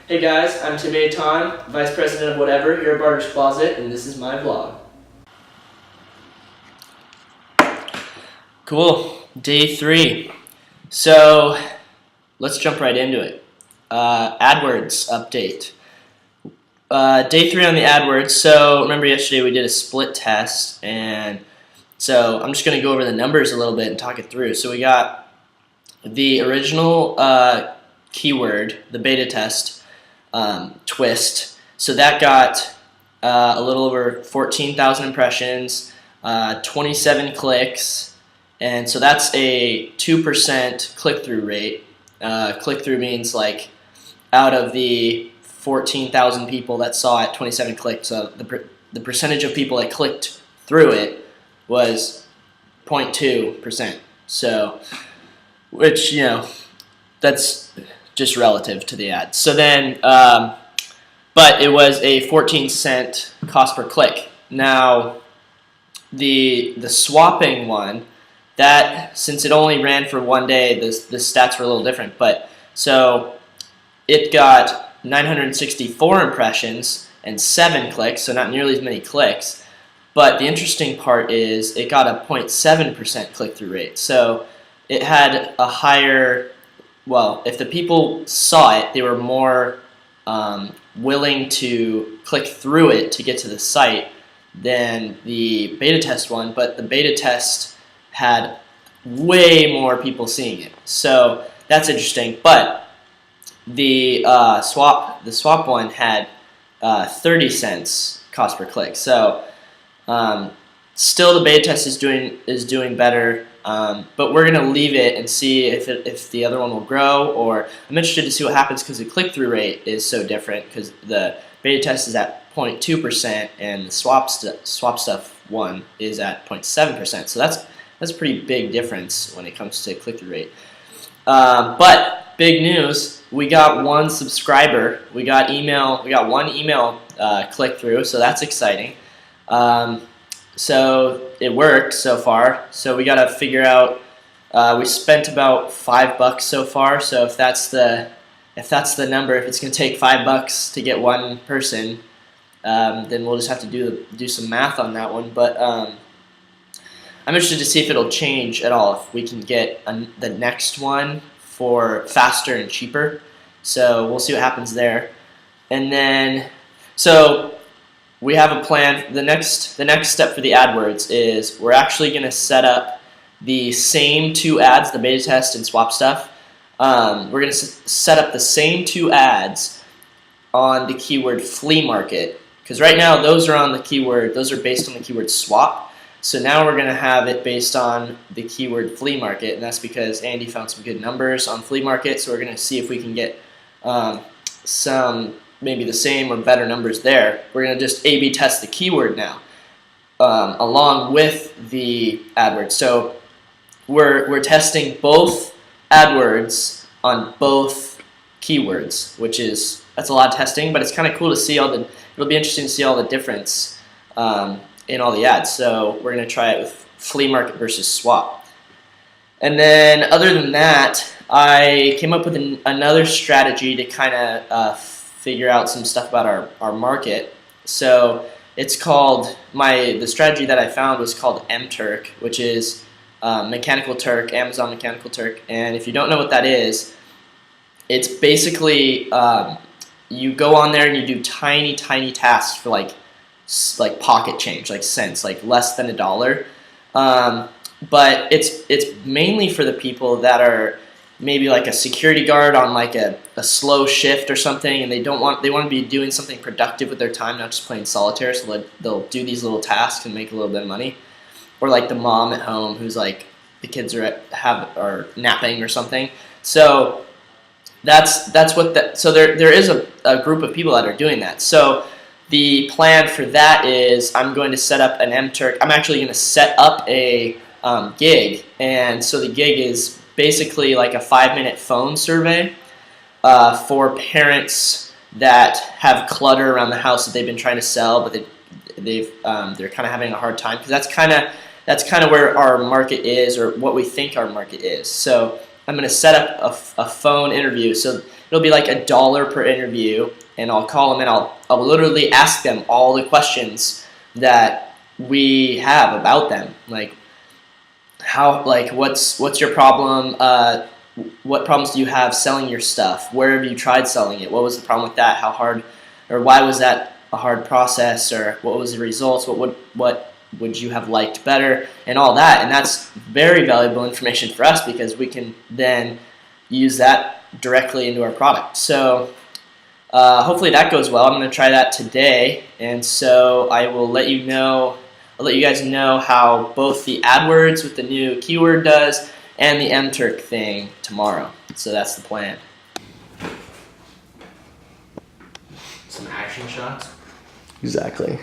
Hey guys, I'm Tim Aton, Vice President of whatever here at Barter's Closet, and this is my vlog. Cool, day 3. So let's jump right into it. AdWords update. Day 3 on the AdWords. So remember yesterday we did a split test, and so I'm just going to go over the numbers a little bit and talk it through. So we got the original keyword, the beta test, twist. So that got a little over 14,000 impressions, 27 clicks, and so that's a 2% click-through rate. Click-through means like out of the 14,000 people that saw it, 27 clicks. So the percentage of people that clicked through it was 0.2%. So, which, you know, that's just relative to the ad. So then, but it was a 14-cent cost per click. Now, the swapping one, that since it only ran for one day, the stats were a little different. But so it got 964 impressions and 7 clicks, so not nearly as many clicks. But the interesting part is it got a 0.7% click-through rate. So it had a higher, well, if the people saw it, they were more willing to click through it to get to the site than the beta test one, but the beta test had way more people seeing it. So that's interesting. But the swap one had 30 cents cost per click. So still the beta test is doing better. But we're going to leave it and see if the other one will grow, or I'm interested to see what happens because the click-through rate is so different because the beta test is at 0.2% and the swap stuff one is at 0.7%. So that's a pretty big difference when it comes to click-through rate. But big news, we got one subscriber. We got one email click-through, so that's exciting. So it worked so far. So we got to figure out. We spent about $5 so far. So if that's the number, if it's going to take $5 to get one person, then we'll just have to do some math on that one. But I'm interested to see if it'll change at all. If we can get the next one for faster and cheaper. So we'll see what happens there. And then so we have a plan. The next step for the AdWords is we're actually going to set up the same 2 ads, the beta test and swap stuff. We're going to set up the same 2 ads on the keyword flea market, because right now those are based on the keyword swap. So now we're going to have it based on the keyword flea market, and that's because Andy found some good numbers on flea market. So we're going to see if we can get maybe the same or better numbers there. We're going to just A/B test the keyword now, along with the AdWords. So we're testing both AdWords on both keywords, that's a lot of testing, but it's kind of cool to see it'll be interesting to see all the difference in all the ads. So we're going to try it with flea market versus swap. And then other than that, I came up with another strategy to kind of figure out some stuff about our market. So it's called, the strategy that I found was called MTurk, which is Mechanical Turk, Amazon Mechanical Turk. And if you don't know what that is, it's basically you go on there and you do tiny tasks for like pocket change, like cents, like less than $1. But it's mainly for the people that are maybe like a security guard on like a slow shift or something, and they want to be doing something productive with their time, not just playing solitaire. So they'll do these little tasks and make a little bit of money. Or like the mom at home who's like the kids are napping or something. So that's what so there is a group of people that are doing that. So the plan for that is I'm going to set up an MTurk. I'm actually going to set up a gig, and so the gig is basically like a 5-minute phone survey for parents that have clutter around the house that they've been trying to sell, but they're kind of having a hard time, because that's kind of where our market is, or what we think our market is. So I'm going to set up a phone interview. So it'll be like $1 per interview, and I'll call them and I'll literally ask them all the questions that we have about them, like what's your problem, what problems do you have selling your stuff, where have you tried selling it, what was the problem with that, how hard or why was that a hard process, or what was the results, what would you have liked better, and all that. And that's very valuable information for us because we can then use that directly into our product. So hopefully that goes well. I'm going to try that today, and so I will let you guys know how both the AdWords with the new keyword does and the mTurk thing tomorrow. So that's the plan. Some action shots. Exactly.